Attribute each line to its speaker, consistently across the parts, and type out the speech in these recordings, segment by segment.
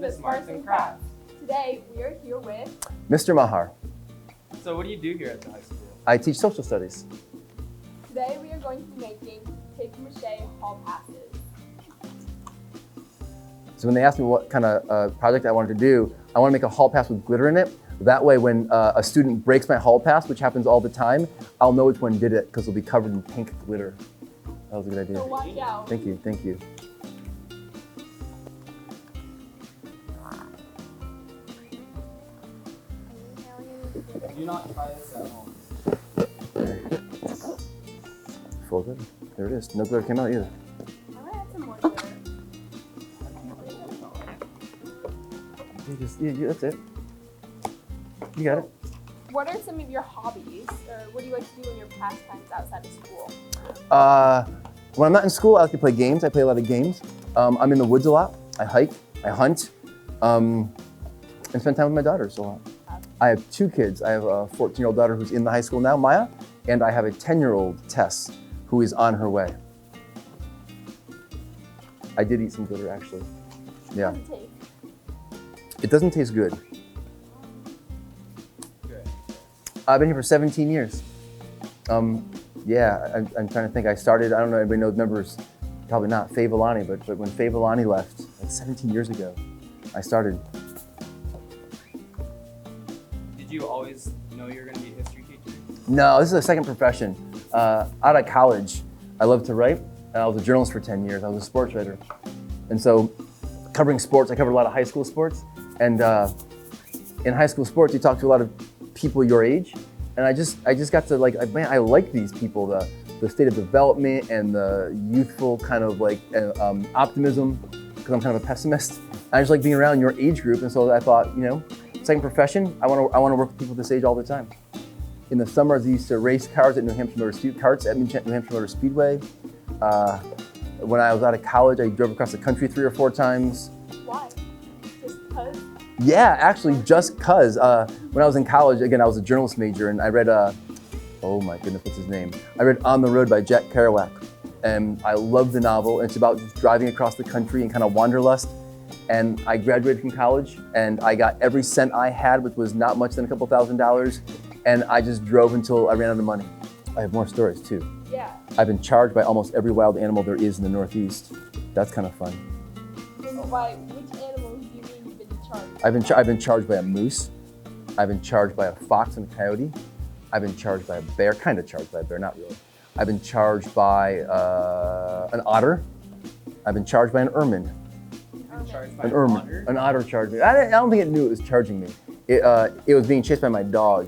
Speaker 1: to Smarts and Crafts. Today we are here with
Speaker 2: Mr. Mahar.
Speaker 3: So what do you do here at the high school?
Speaker 2: I teach social studies.
Speaker 1: Today we are going to be making papier-mâché hall passes.
Speaker 2: So when they asked me what kind of project I wanted to do, I want to make a hall pass with glitter in it. That way when a student breaks my hall pass, which happens all the time, I'll know which one did it because it'll be covered in pink glitter. That was a good idea.
Speaker 1: So watch out.
Speaker 2: Thank you, thank you.
Speaker 3: Do not try this at home.
Speaker 2: Full good. There it is. No glitter came out either.
Speaker 1: I'm gonna add some more glitter.
Speaker 2: That's it. You got it.
Speaker 1: What are some of your hobbies, or what do you like to do in your pastimes outside of school?
Speaker 2: When I'm not in school, I like to play games. I play a lot of games. I'm in the woods a lot. I hike, I hunt, and spend time with my daughters a lot. I have two kids. I have a 14-year-old daughter who's in the high school now, Maya, and I have a 10-year-old, Tess, who is on her way. I did eat some glitter, actually. Yeah.
Speaker 1: How does it taste?
Speaker 2: It doesn't taste good.
Speaker 3: Good.
Speaker 2: I've been here for 17 years. Yeah, I'm trying to think. I started, I don't know if anybody remembers, probably not, Faye Villani, but when Faye Villani left, like 17 years ago, I started.
Speaker 3: Did you always know you were going to be a history teacher?
Speaker 2: No, this is a second profession. Out of college, I loved to write. I was a journalist for 10 years. I was a sports writer. And so, covering sports, I covered a lot of high school sports. And in high school sports, you talk to a lot of people your age. And I just got to man, I like these people, the state of development and the youthful kind of optimism, because I'm kind of a pessimist. I just like being around your age group. And so I thought, second profession, I want to work with people this age all the time. In the summers, I used to race cars at New Hampshire Motor Speedway. When I was out of college, I drove across the country 3 or 4 times.
Speaker 1: Why? Just because?
Speaker 2: Yeah, actually, just cause. When I was in college, again, I was a journalist major, and I read, oh my goodness, what's his name? I read On the Road by Jack Kerouac, and I loved the novel. And it's about just driving across the country and kind of wanderlust. And I graduated from college, and I got every cent I had, which was not much than a couple $1,000s, and I just drove until I ran out of money. I have more stories too.
Speaker 1: Yeah.
Speaker 2: I've been charged by almost every wild animal there is in the Northeast. That's kind of fun.
Speaker 1: By which animals do you mean you've been charged?
Speaker 2: I've been charged by a moose. I've been charged by a fox and a coyote. I've been charged by a bear, kind of charged by a bear, not really. I've been charged by an otter. I've been charged by an ermine.
Speaker 3: An otter?
Speaker 2: An otter charged me. I don't think it knew it was charging me. It was being chased by my dog.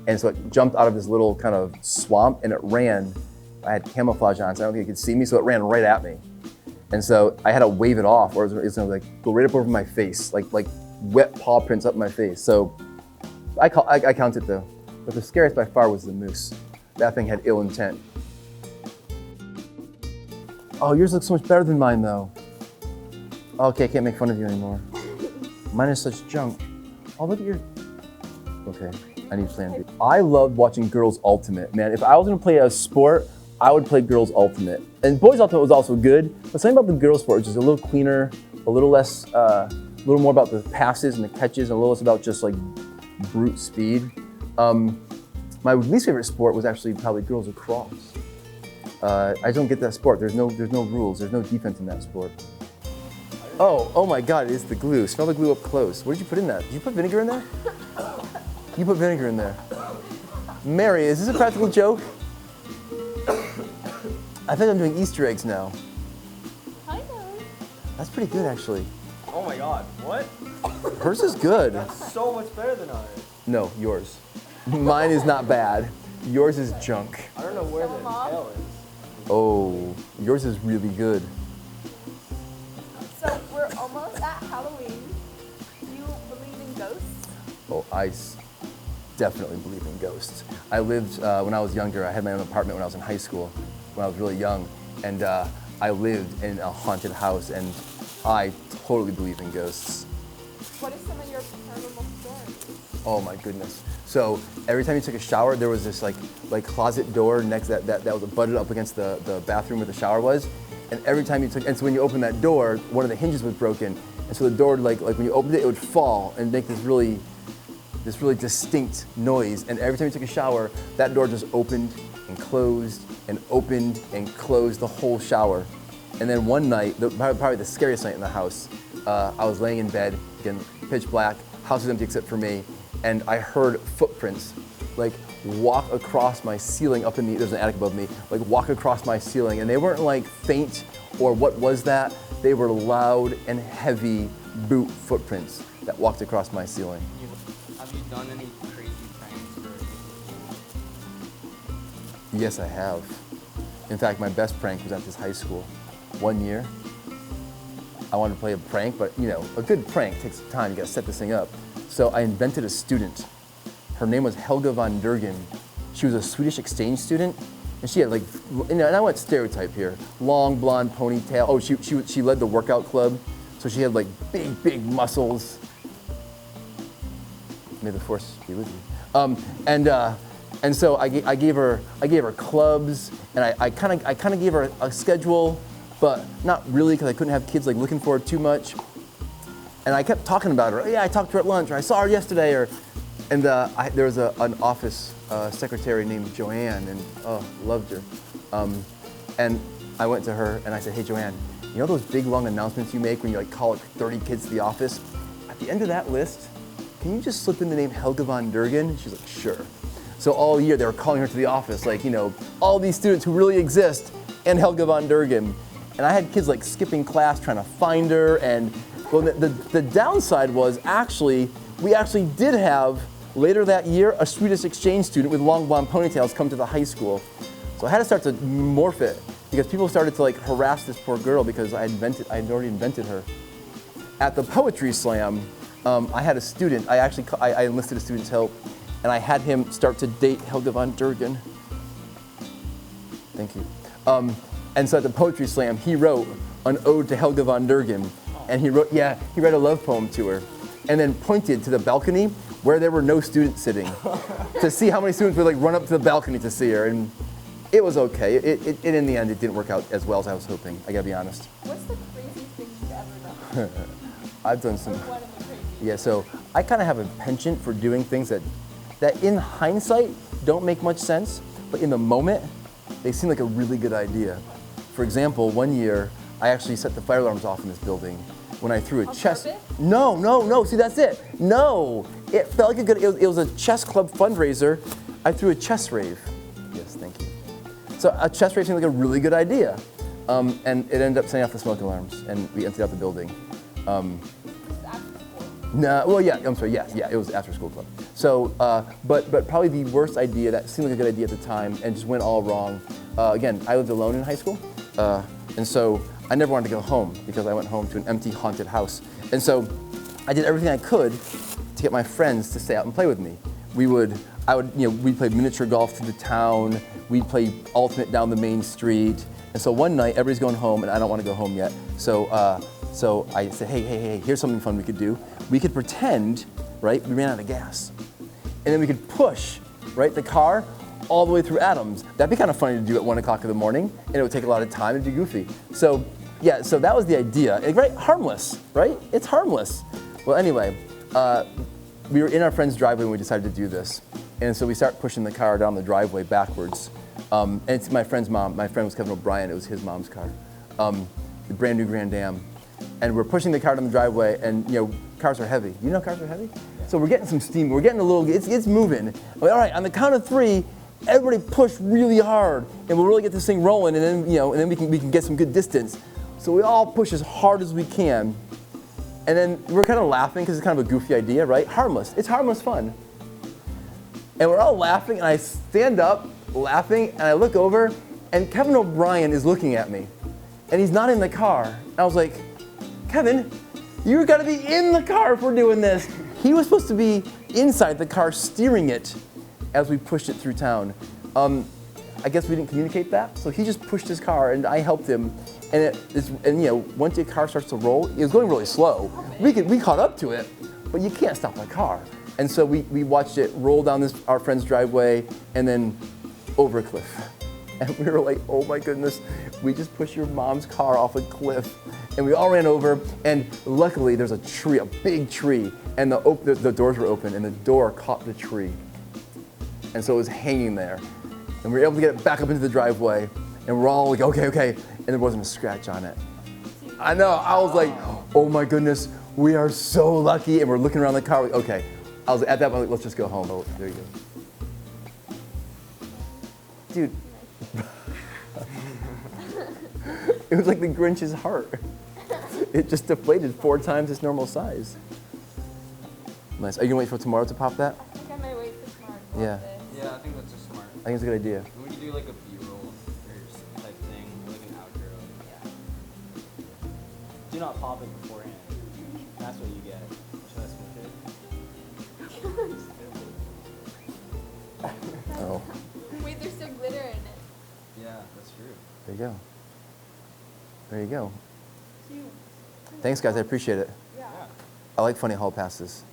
Speaker 2: And so it jumped out of this little kind of swamp and it ran. I had camouflage on, so I don't think it could see me, so it ran right at me. And so I had to wave it off, or it was gonna go right up over my face, like wet paw prints up my face. So I count it though. But the scariest by far was the moose. That thing had ill intent. Oh, yours looks so much better than mine though. Okay, I can't make fun of you anymore. Mine is such junk. Oh, look at your, okay. I need plan B. I loved watching Girls Ultimate. Man, if I was gonna play a sport, I would play Girls Ultimate. And Boys Ultimate was also good, but something about the girls sport was just a little cleaner, a little less, a little more about the passes and the catches, and a little less about just like brute speed. My least favorite sport was actually probably girls lacrosse. I don't get that sport. There's no rules. There's no defense in that sport. Oh my God, it's the glue. Smell the glue up close. What did you put in that? Did you put vinegar in there? You put vinegar in there. Mary, is this a practical joke? I think I'm doing Easter eggs now.
Speaker 1: I know.
Speaker 2: That's pretty good, actually.
Speaker 3: Oh my God, what?
Speaker 2: Hers is good.
Speaker 3: That's so much better than ours.
Speaker 2: No, yours. Mine is not bad. Yours is junk.
Speaker 3: I don't know where the tail is.
Speaker 2: Oh, yours is really good.
Speaker 1: So we're almost at Halloween. Do you believe in ghosts?
Speaker 2: Oh, I definitely believe in ghosts. I lived, when I was younger, I had my own apartment when I was in high school, when I was really young, and I lived in a haunted house, and I totally believe in ghosts.
Speaker 1: What are some of your paranormal stories?
Speaker 2: Oh my goodness. So every time you took a shower, there was this like closet door next that was butted up against the bathroom where the shower was. and every time you took, and so when you opened that door, one of the hinges was broken, and so the door, like when you opened it, it would fall and make this really distinct noise, and every time you took a shower, that door just opened and closed the whole shower. And then one night, probably the scariest night in the house, I was laying in bed, again, pitch black, house was empty except for me, and I heard footprints like walk across my ceiling up in the, there's an attic above me, like walk across my ceiling, and they weren't like faint or what was that, they were loud and heavy boot footprints that walked across my ceiling.
Speaker 3: Have you done any crazy pranks for?
Speaker 2: Yes, I have. In fact, my best prank was at this high school. One year, I wanted to play a prank, but you know, a good prank takes time, you gotta set this thing up. So I invented a student. Her name was Helga von Dergen. She was a Swedish exchange student, and she had like, you know, and I went stereotype here, long blonde ponytail. Oh, she led the workout club, so she had like big muscles. May the force be with you. And so I gave her clubs, and I kind of gave her a schedule, but not really because I couldn't have kids like looking for her too much. And I kept talking about her. Oh, yeah, I talked to her at lunch, or I saw her yesterday, and there was an office secretary named Joanne, and loved her. And I went to her and I said, hey Joanne, you know those big long announcements you make when you like call 30 kids to the office? At the end of that list, can you just slip in the name Helga von Dergen? She's like, sure. So all year they were calling her to the office, like, you know, all these students who really exist, and Helga von Dergen. And I had kids like skipping class trying to find her, and well, the downside was we actually did have, later that year, a Swedish exchange student with long blonde ponytails come to the high school. So I had to start to morph it, because people started to like harass this poor girl because I had already invented her. At the poetry slam, I had a student, I enlisted a student's help, and I had him start to date Helga von Dergen. Thank you. And so at the poetry slam, he wrote an ode to Helga von Dergen, and he read a love poem to her, and then pointed to the balcony where there were no students sitting to see how many students would like run up to the balcony to see her, and it was okay. It in the end, it didn't work out as well as I was hoping, I gotta be honest.
Speaker 1: What's the craziest thing you've ever done?
Speaker 2: I've done some,
Speaker 1: Or one of the craziest?
Speaker 2: yeah, so I kind of have a penchant for doing things that in hindsight don't make much sense, but in the moment, they seem like a really good idea. For example, one year, I actually set the fire alarms off in this building when I threw a chess.
Speaker 1: Purpose?
Speaker 2: No, see that's it. No, it felt like a good, it was a chess club fundraiser. I threw a chess rave. Yes, thank you. So a chess rave seemed like a really good idea. And it ended up setting off the smoke alarms, and we emptied out the building. No, well, yeah, I'm sorry, yeah, it was after school club. So, but probably the worst idea that seemed like a good idea at the time and just went all wrong. Again, I lived alone in high school, and so I never wanted to go home because I went home to an empty, haunted house. And so I did everything I could to get my friends to stay out and play with me. We'd play miniature golf through the town, we'd play ultimate down the main street. And so one night, everybody's going home, and I don't want to go home yet. So I said, hey, here's something fun we could do. We could pretend, right, we ran out of gas. And then we could push, right, the car all the way through Adams. That'd be kind of funny to do at 1 o'clock in the morning, and it would take a lot of time, it'd be goofy. So, yeah, so that was the idea, right, harmless, right? It's harmless. Well, anyway, we were in our friend's driveway when we decided to do this. And so we start pushing the car down the driveway backwards. And it's my friend's mom. My friend was Kevin O'Brien. It was his mom's car, the brand new Grand Am. And we're pushing the car down the driveway, and you know, cars are heavy. You know cars are heavy? So we're getting some steam. We're getting a little, it's moving. Like, all right, on the count of 3, everybody push really hard, and we'll really get this thing rolling, and then, you know, and then we can get some good distance. So we all push as hard as we can. And then we're kind of laughing because it's kind of a goofy idea, right? Harmless. It's harmless fun. And we're all laughing, and I stand up laughing, and I look over, and Kevin O'Brien is looking at me. And he's not in the car. And I was like, Kevin, you gotta be in the car if we're doing this. He was supposed to be inside the car steering it as we pushed it through town. I guess we didn't communicate that, so he just pushed his car, and I helped him. And you know, once your car starts to roll, it was going really slow. We caught up to it, but you can't stop a car. And so we watched it roll down our friend's driveway and then over a cliff. And we were like, oh my goodness, we just pushed your mom's car off a cliff. And we all ran over, and luckily there's a tree, a big tree, and the doors were open, and the door caught the tree. And so it was hanging there. And we were able to get it back up into the driveway, and we're all like, okay, and there wasn't a scratch on it. I know, I was like, oh my goodness, we are so lucky, and we're looking around the car, like, okay. I was at that point, like, let's just go home. Oh, there you go. Dude. It was like the Grinch's heart. It just deflated 4 times its normal size. Nice. Are you gonna wait for tomorrow to pop that?
Speaker 1: I think I might wait for tomorrow to
Speaker 2: Yeah.
Speaker 1: pop this.
Speaker 3: Yeah, I think that's just smart.
Speaker 2: I think it's a good idea.
Speaker 3: And we could do like a B-roll or type thing, like an outro.
Speaker 1: Yeah.
Speaker 3: Do not pop it beforehand. That's what you get. Should I switch it?
Speaker 2: Oh,
Speaker 1: Wait, there's still glitter in it.
Speaker 3: Yeah, that's true.
Speaker 2: there you go. There you go.
Speaker 1: Cute.
Speaker 2: Thanks, guys. I appreciate it.
Speaker 1: Yeah.
Speaker 2: I like funny hall passes.